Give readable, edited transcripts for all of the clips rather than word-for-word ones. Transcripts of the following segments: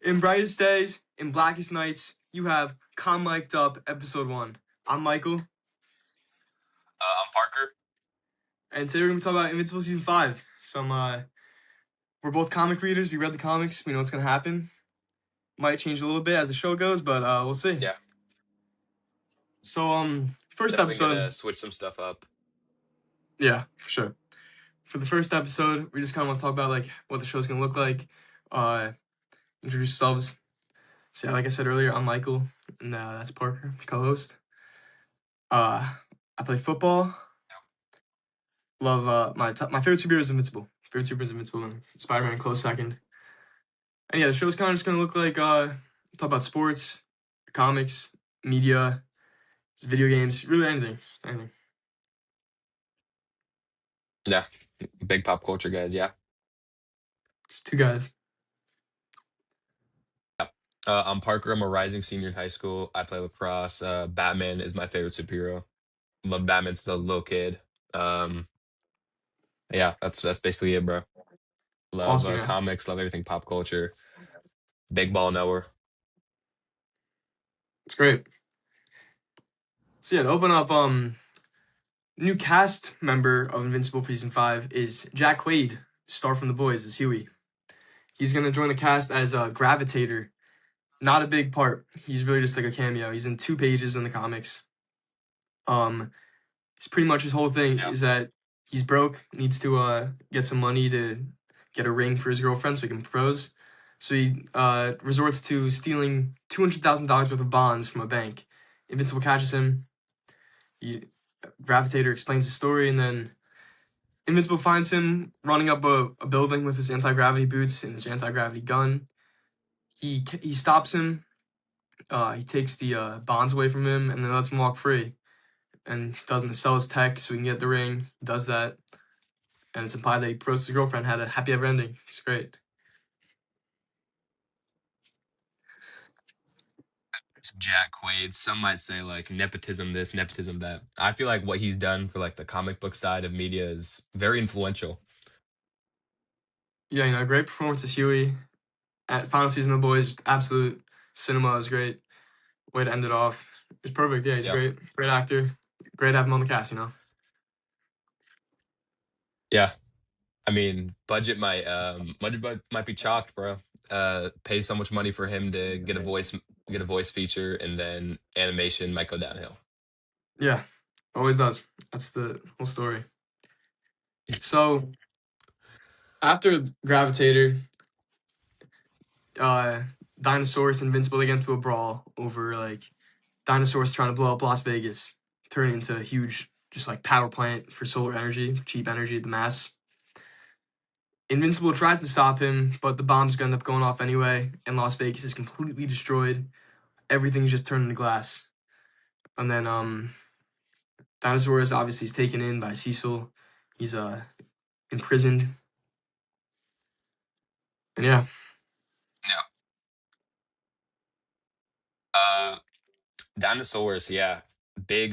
In brightest days, in blackest nights, you have Calm Mic'd Up, Episode 1. I'm Michael, I'm Parker. and today we're going to talk about Invincible Season 5. We're both comic readers. We read the comics. We know what's going to happen. Might change a little bit as the show goes, but we'll see. Yeah. So, first Definitely episode. gonna switch some stuff up. Yeah, for sure. For the first episode, we just kind of want to talk about, like, what the show's going to look like. Introduce ourselves. So, yeah, like I said earlier, I'm Michael, and that's Parker, co-host. I play football. Love my favorite superhero is Invincible. Favorite superhero is Invincible, and Spider-Man close second. And yeah, the show's kind of just gonna look like talk about sports, comics, media, video games, really anything. Yeah. Big pop culture guys, yeah. Just two guys. I'm Parker. I'm a rising senior in high school. I play lacrosse. Batman is my favorite superhero. Love Batman since I was a little kid. Yeah, that's basically it, bro. Love Awesome, yeah. comics, love everything pop culture. Big ball knower. It's great. So yeah, to open up, new cast member of Invincible for season 5 is Jack Quaid, star from The Boys, as Huey. He's gonna join the cast as a Gravitator. Not a big part. He's really just like a cameo. He's in 2 pages in the comics. It's pretty much his whole thing is that he's broke, needs to get some money to get a ring for his girlfriend so he can propose. So he resorts to stealing $200,000 worth of bonds from a bank. Invincible catches him. Gravitator explains the story, and then Invincible finds him running up a building with his anti-gravity boots and his anti-gravity gun. He stops him. He takes the bonds away from him and then lets him walk free. And he tells him to sell his tech so he can get the ring. He does that. And it's implied that he proposed to his girlfriend, had a happy ever ending. It's great. It's Jack Quaid. Some might say like nepotism this, nepotism that. I feel like what he's done for like the comic book side of media is very influential. Yeah, great performance as Huey. At final season of The Boys, just absolute cinema. It was great. Way to end it off. It was perfect. Yeah, he's great. Great actor. Great to have him on the cast, Yeah. I mean, budget might be chalked, bro. Pay so much money for him to get a voice feature, and then animation might go downhill. Yeah, always does. That's the whole story. So after Gravitator, Dinosaurus and Invincible, they get into a brawl over like Dinosaurus trying to blow up Las Vegas, turning into a huge just like power plant for solar energy, cheap energy at the mass. Invincible tries to stop him, but the bombs end up going off anyway, and Las Vegas is completely destroyed. Everything's just turned into glass. And then Dinosaurus obviously is taken in by Cecil. He's imprisoned. And yeah. Yeah. Dinosaurus, yeah. Big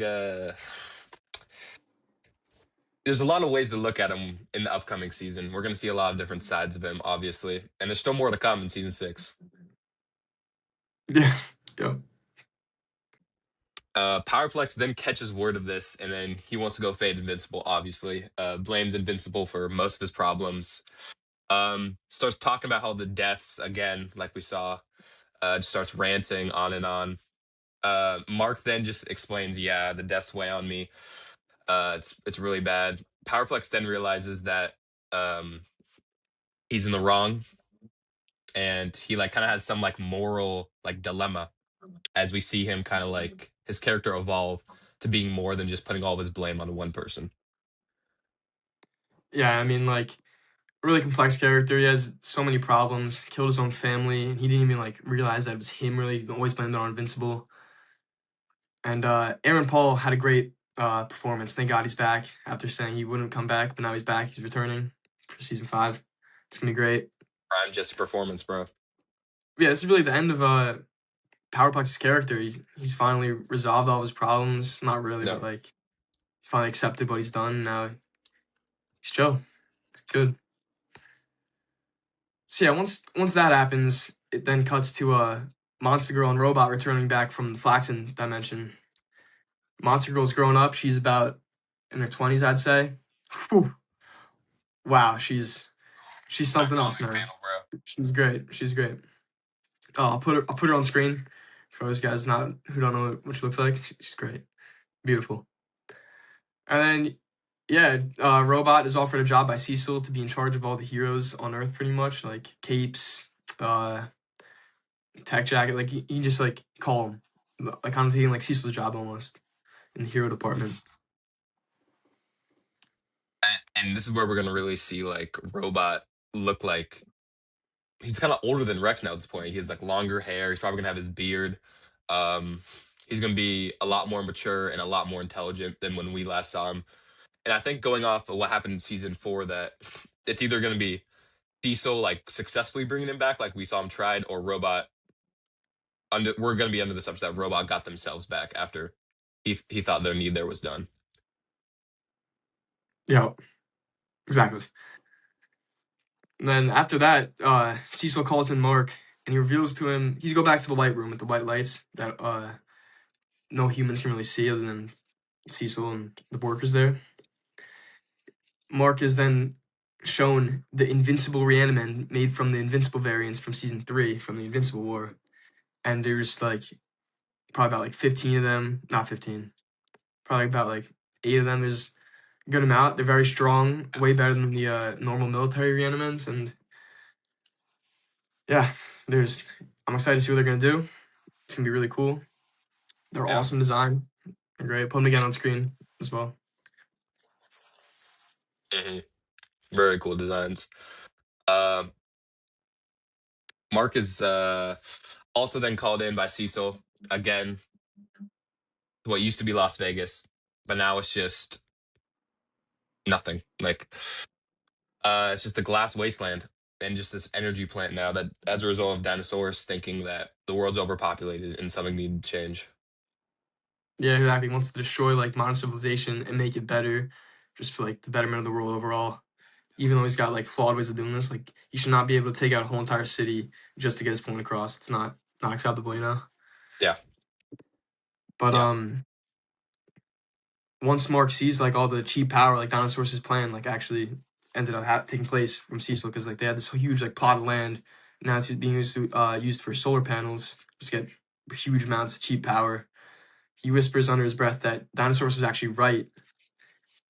there's a lot of ways to look at him in the upcoming season. We're gonna see a lot of different sides of him, obviously. And there's still more to come in season 6. Yeah. Yeah. Powerplex then catches word of this, and then he wants to go fade Invincible, obviously. Blames Invincible for most of his problems. Starts talking about how the deaths, again, like we saw, just starts ranting on and on. Mark then just explains, yeah, the deaths weigh on me. It's really bad. Powerplex then realizes that he's in the wrong, and he like kind of has some like moral like dilemma as we see him kind of like his character evolve to being more than just putting all of his blame on one person. Yeah, I mean, like, really complex character. He has so many problems. Killed his own family, and he didn't even like realize that it was him. Really, he always blamed it on Invincible. And Aaron Paul had a great performance. Thank God he's back after saying he wouldn't come back, but now he's back. He's returning for season 5. It's gonna be great. Prime just performance, bro. Yeah, this is really the end of Powerplex's character. He's finally resolved all of his problems. Not really, but like he's finally accepted what he's done. Now he's chill. It's good. So yeah, once that happens, it then cuts to Monster Girl and Robot returning back from the Flaxen dimension. Monster Girl's grown up. She's about in her 20s, I'd say. Whew. Wow, she's something else, Iconic man. panel, bro. She's great. She's great. Oh, I'll put her on screen for those guys not who don't know what she looks like. She's great, beautiful. And then, yeah, Robot is offered a job by Cecil to be in charge of all the heroes on Earth, pretty much, like Capes, Tech Jacket. Like he just like call him, like kind of taking like Cecil's job almost in the hero department. And this is where we're gonna really see like Robot look like he's kind of older than Rex now at this point. He has like longer hair. He's probably gonna have his beard. Um, he's gonna be a lot more mature and a lot more intelligent than when we last saw him. And I think going off of what happened in season 4, that it's either gonna be Diesel like successfully bringing him back, like we saw him tried, or Robot. We're gonna be under the assumption that Robot got themselves back after he thought their need there was done. Yeah, exactly. And then after that, Cecil calls in Mark and he reveals to him he's go back to the White Room with the white lights that no humans can really see other than Cecil and the workers there. Mark is then shown the invincible reaniman made from the invincible variants from season 3 from the Invincible War, and there's like probably about like 15 of them, not 15, probably about like 8 of them. There's a good amount. They're very strong, way better than the normal military reanimans, and yeah, I'm excited to see what they're gonna do. It's gonna be really cool. They're Yeah. awesome design. They're great. Put them again on screen as well. Hmm. Very cool designs. Um, Mark is also then called in by Cecil again. What used to be Las Vegas, but now it's just nothing. Like, it's just a glass wasteland and just this energy plant now that, as a result of Dinosaurus thinking that the world's overpopulated and something needed to change. Yeah, exactly. He wants to destroy like modern civilization and make it better, just for like the betterment of the world overall. Even though he's got like flawed ways of doing this, like he should not be able to take out a whole entire city just to get his point across. It's not acceptable, you know. Yeah, But yeah, once Mark sees like all the cheap power like Dinosaurus' plan like actually ended up taking place from Cecil because like they had this huge like plot of land. Now it's being used for solar panels. Just get huge amounts of cheap power. He whispers under his breath that Dinosaurus was actually right,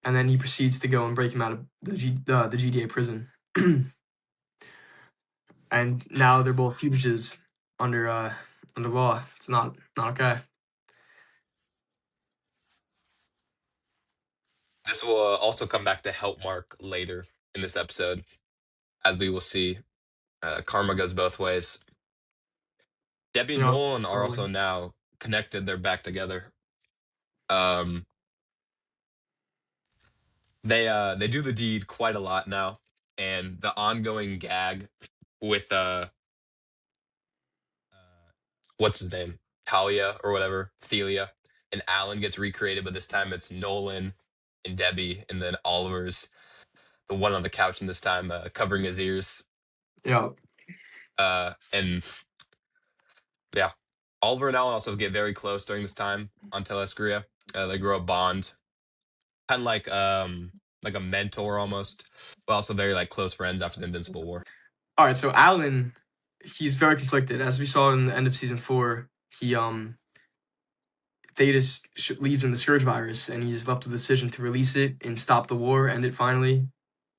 and then he proceeds to go and break him out of the GDA prison. And now they're both fugitives under law. It's not okay. this will also come back to help Mark later in this episode, as we will see. Karma goes both ways. Debbie You and know, Nolan are totally. also now connected. They're back together. Um, they do the deed quite a lot now, and the ongoing gag with what's his name, Talia or whatever, Thelia, and Alan gets recreated, but this time it's Nolan and Debbie, and then Oliver's the one on the couch, and this time covering his ears. Yeah. And yeah, Oliver and Alan also get very close during this time on Telescria. They grow a bond, kind of like a mentor almost, but also very like close friends after the Invincible War. All right. So Alan, he's very conflicted, as we saw in the end of season 4. He Thetis leaves in the Scourge virus, and he's left with the decision to release it and stop the war, end it finally,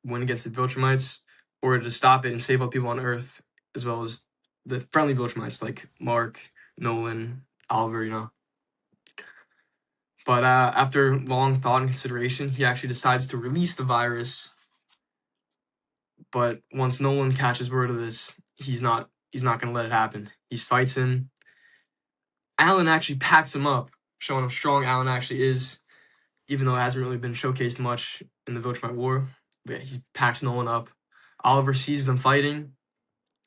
win against the Viltrumites, or to stop it and save all people on Earth, as well as the friendly Viltrumites like Mark, Nolan, Oliver, you know. But after long thought and consideration, he actually decides to release the virus. But once Nolan catches word of this, he's not going to let it happen. He fights him. Alan actually packs him up, showing how strong Alan actually is, even though it hasn't really been showcased much in the Viltrumite War. But yeah, he packs Nolan up. Oliver sees them fighting.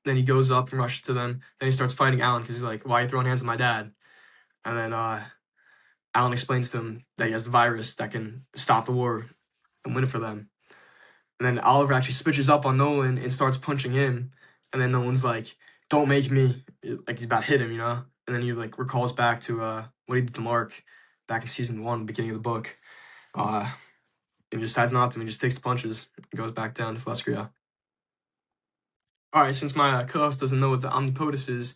Then he goes up and rushes to them. Then he starts fighting Alan because he's like, "Why are you throwing hands on my dad?" And then Alan explains to him that he has the virus that can stop the war and win it for them. And then Oliver actually switches up on Nolan and starts punching him. And then Nolan's like, don't make me, like he's about to hit him, and then he like recalls back to what he did to Mark back in season 1, beginning of the book, uh, and just decides not to. He just takes the punches and goes back down to Thesquia. All right, since my co-host doesn't know what the Omnipotus is,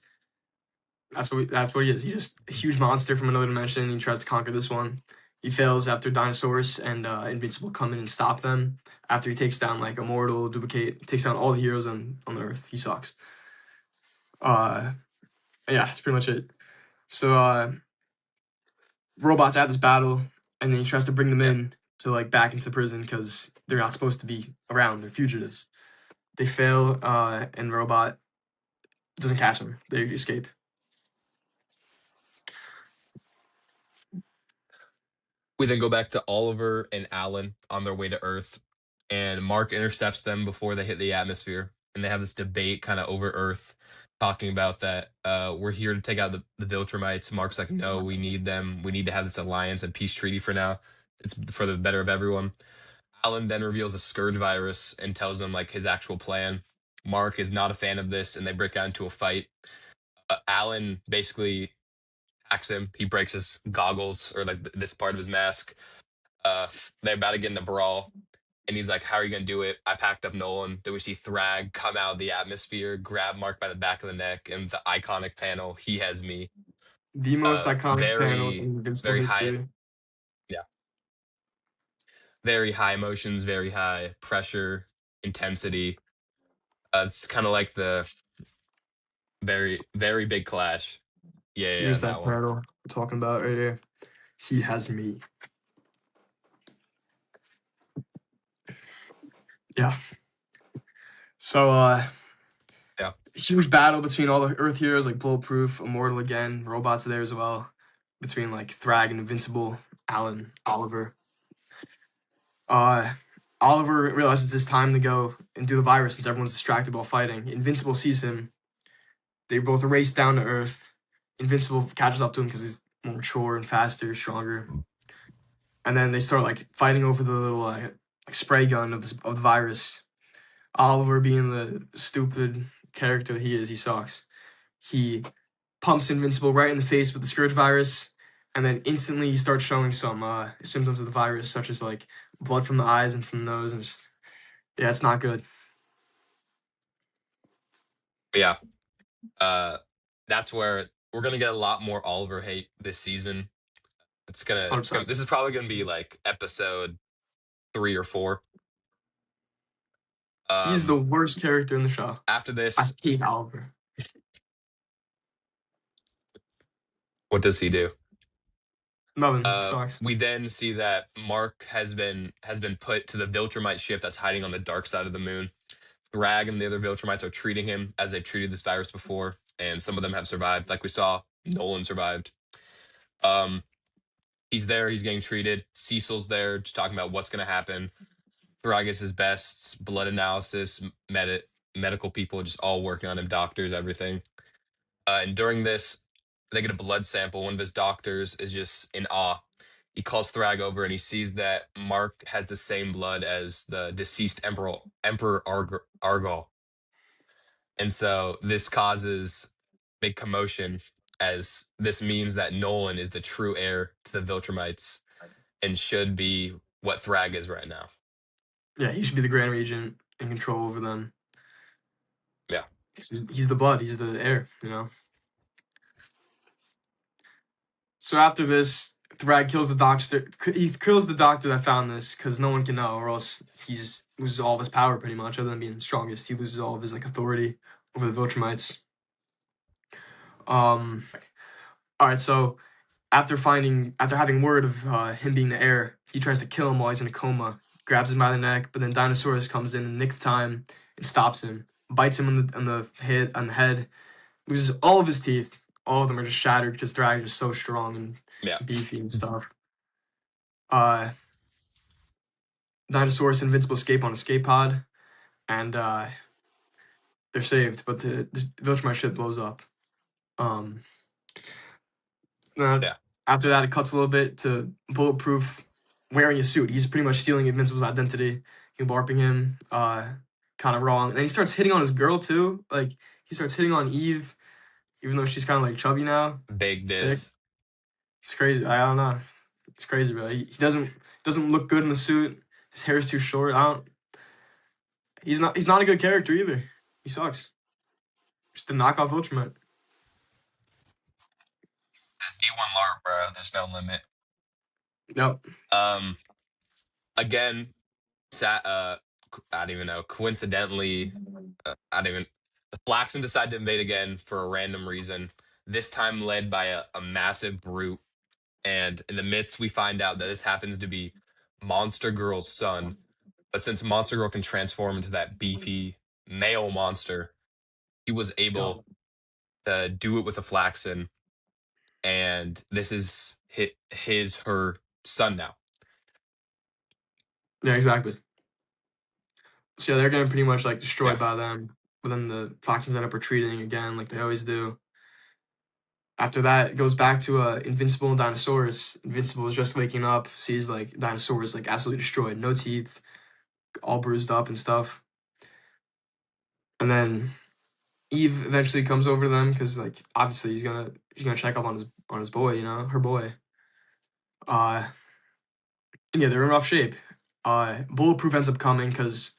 that's what he is. He's just a huge monster from another dimension. He tries to conquer this one. He fails after Dinosaurus and Invincible come in and stop them. After he takes down like Immortal, Duplicate, takes down all the heroes on the Earth. He sucks. Yeah, that's pretty much it. So robots at this battle, and then he tries to bring them Yeah. in to like back into prison because they're not supposed to be around. They're fugitives. They fail, and robot doesn't catch them. They escape. We then go back to Oliver and Alan on their way to Earth, and Mark intercepts them before they hit the atmosphere, and they have this debate kind of over Earth, talking about that we're here to take out the viltrumites. Mark's like, no, we need them. We need to have this alliance and peace treaty for now. It's for the better of everyone. Alan then reveals a scourge virus and tells them like his actual plan. Mark is not a fan of this, and they break out into a fight. Alan basically attacks him. He breaks his goggles or like this part of his mask. They're about to get in a brawl, and he's like, "How are you gonna do it?" I packed up Nolan. Then we see Thragg come out of the atmosphere, grab Mark by the back of the neck, and the iconic panel, "He has me." The most iconic panel Very, in Invincible very high. history. Yeah, very high emotions, very high pressure, intensity. It's kind of like the very, very big clash. Yeah, Here's on that that one. panel we're talking about right here. He has me. Yeah. So Yeah, huge battle between all the Earth heroes like Bulletproof, Immortal again, robots are there as well. Between like Thragg and Invincible, Alan, Oliver. Uh Oliver realizes it's time to go and do the virus since everyone's distracted while fighting. Invincible sees him. They both race down to Earth. Invincible catches up to him because he's more mature and faster, stronger. And then they start like fighting over the little like spray gun of the virus. Oliver, being the stupid character he is, he sucks. He pumps Invincible right in the face with the Scourge virus, and then instantly he starts showing some symptoms of the virus, such as like blood from the eyes and from the nose, and just yeah, it's not good. yeah. That's where we're gonna get a lot more Oliver hate this season. It's gonna 100%. this is probably gonna be like episode 3 or 4. He's the Um, worst character in the show. After I this, hate Oliver. what does he do? Nothing. He sucks. We then see that Mark has been put to the Viltrumite ship that's hiding on the dark side of the moon. Thrag and the other Viltrumites are treating him as they've treated this virus before, and some of them have survived. Like we saw, Nolan survived. Um, he's there, he's getting treated. Cecil's there, just talking about what's going to happen. Thrag is his best, blood analysis, medical people just all working on him, doctors, everything. And during this, they get a blood sample. One of his doctors is just in awe. He calls Thrag over and he sees that Mark has the same blood as the deceased Emperor Argall. And so this causes big commotion, as this means that Nolan is the true heir to the Viltrumites and should be what Thrag is right now. Yeah, he should be the Grand Regent in control over them. Yeah. He's the blood. He's the heir. So after this, Thrag kills the doctor. He kills the doctor that found this because no one can know, or else he's loses all of his power pretty much. Other than being the strongest, he loses all of his like authority over the Viltrumites. All right. So after having word of him being the heir, he tries to kill him while he's in a coma. Grabs him by the neck, but then Dinosaurus comes in the nick of time and stops him. Bites him on the head. Loses all of his teeth. All of them are just shattered because Thrag is so strong and Yeah. beefy and stuff. Dinosaurus and Invincible escape on a escape pod, and they're saved, but the Viltrumite ship blows up. Yeah. After that, it cuts a little bit to Bulletproof wearing a suit. He's pretty much stealing Invincible's identity. He's LARPing him, kind of wrong. And then he starts hitting on his girl too. Like He starts hitting on Eve, even though she's kind of like chubby now, Big thick. diss. It's crazy. I don't know. It's crazy, bro. He doesn't look good in the suit. His hair is too short. I don't. He's not a good character either. He sucks. Just a knockoff Viltrumite. D1 LARP, bro. There's no limit. Yep. Again, I don't even know. Coincidentally, I don't even. The Flaxen decide to invade again for a random reason. This time led by a massive brute. And in the midst, we find out that this happens to be Monster Girl's son. But since Monster Girl can transform into that beefy male monster, he was Yep. able to do it with a Flaxen. And this is her son now. Yeah, exactly. So yeah, they're getting pretty much like Yeah. destroyed by them. But then the Flaxens end up retreating again, like they always do. After that, it goes back to Invincible and Dinosaurus. Invincible is just waking up, sees like Dinosaurus like absolutely destroyed, no teeth, all bruised up and stuff. And then Eve eventually comes over to them because like obviously she's gonna check up on his boy, her boy. And yeah, they're in rough shape. Bulletproof ends up coming because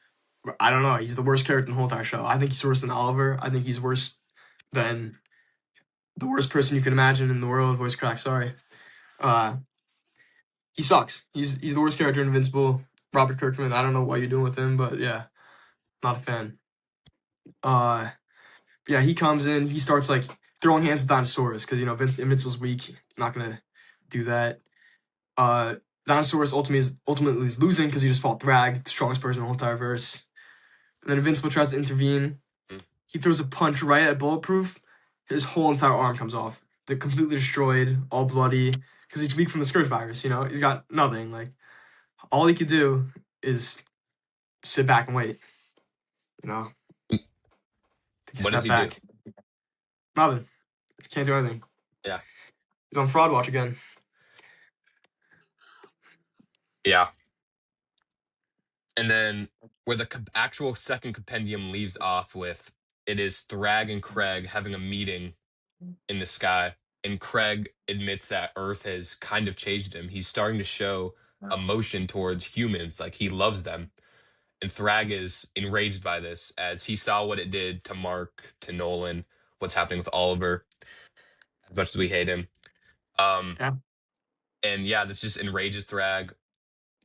I don't know, he's the worst character in the whole entire show. I think he's worse than Oliver. I think he's worse than the worst person you can imagine in the world. Voice crack, sorry. Uh, he sucks. He's the worst character in Invincible. Robert Kirkman. I don't know what you're doing with him, but yeah, not a fan. Yeah, he comes in. He starts like throwing hands at Dinosaurus because Invincible's weak. Not gonna do that. Uh, Dinosaurus ultimately is losing because he just fought Thragg, the strongest person in the whole entire verse. And then Invincible tries to intervene. Mm. He throws a punch right at Bulletproof. His whole entire arm comes off. They're completely destroyed, all bloody, because he's weak from the Scourge virus. He's got nothing. Like all he could do is sit back and wait. Take a What does step he do? back. Nothing. Can't do anything. Yeah. He's on fraud watch again. Yeah. And then where the actual second compendium leaves off with, it is Thragg and Craig having a meeting in the sky. And Craig admits that Earth has kind of changed him. He's starting to show emotion towards humans, like he loves them. And Thragg is enraged by this as he saw what it did to Mark, to Nolan, what's happening with Oliver, as much as we hate him. Yeah. And yeah, this just enrages Thragg.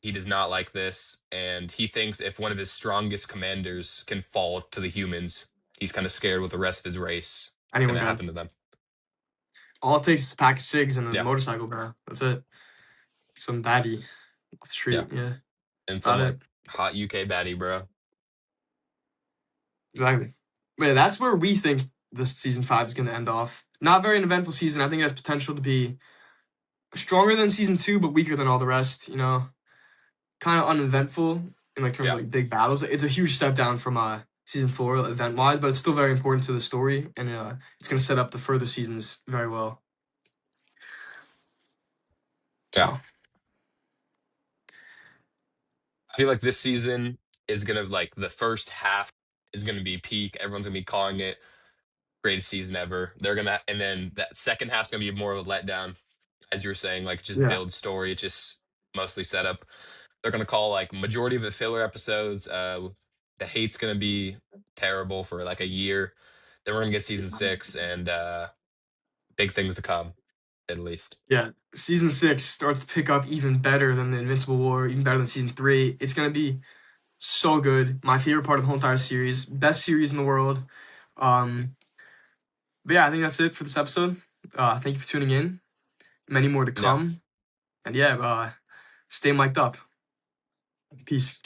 He does not like this, and he thinks if one of his strongest commanders can fall to the humans, he's kind of scared what the rest of his race is Anyone going to can. happen to them. All it takes is a pack of cigs and a Yeah, motorcycle, bro. That's it. Some baddie off the yeah. street. Yeah. That's And about some it. like hot UK baddie, bro. Exactly. But yeah, that's where we think this season 5 is going to end off. Not very an eventful season. I think it has potential to be stronger than season 2, but weaker than all the rest. Kind of uneventful in like terms Yeah, of like big battles. It's a huge step down from season 4 event wise, but it's still very important to the story, and it's going to set up the further seasons very well. yeah. So I feel like this season is going to, like, the first half is going to be peak. Everyone's going to be calling it greatest season ever. They're going to, and then that second half's going to be more of a letdown, as you were saying, like just yeah, build story. It's just mostly setup. They're gonna call like majority of the filler episodes. The hate's gonna be terrible for like a year. Then we're gonna get season 6 and big things to come, at least. yeah. Season 6 starts to pick up even better than the Invincible War, even better than season 3. It's going to be so good. My favorite part of the whole entire series. Best series in the world. Um, but yeah, I think that's it for this episode. Thank you for tuning in. Many more to Yeah. come. And yeah, stay mic'd up. Peace.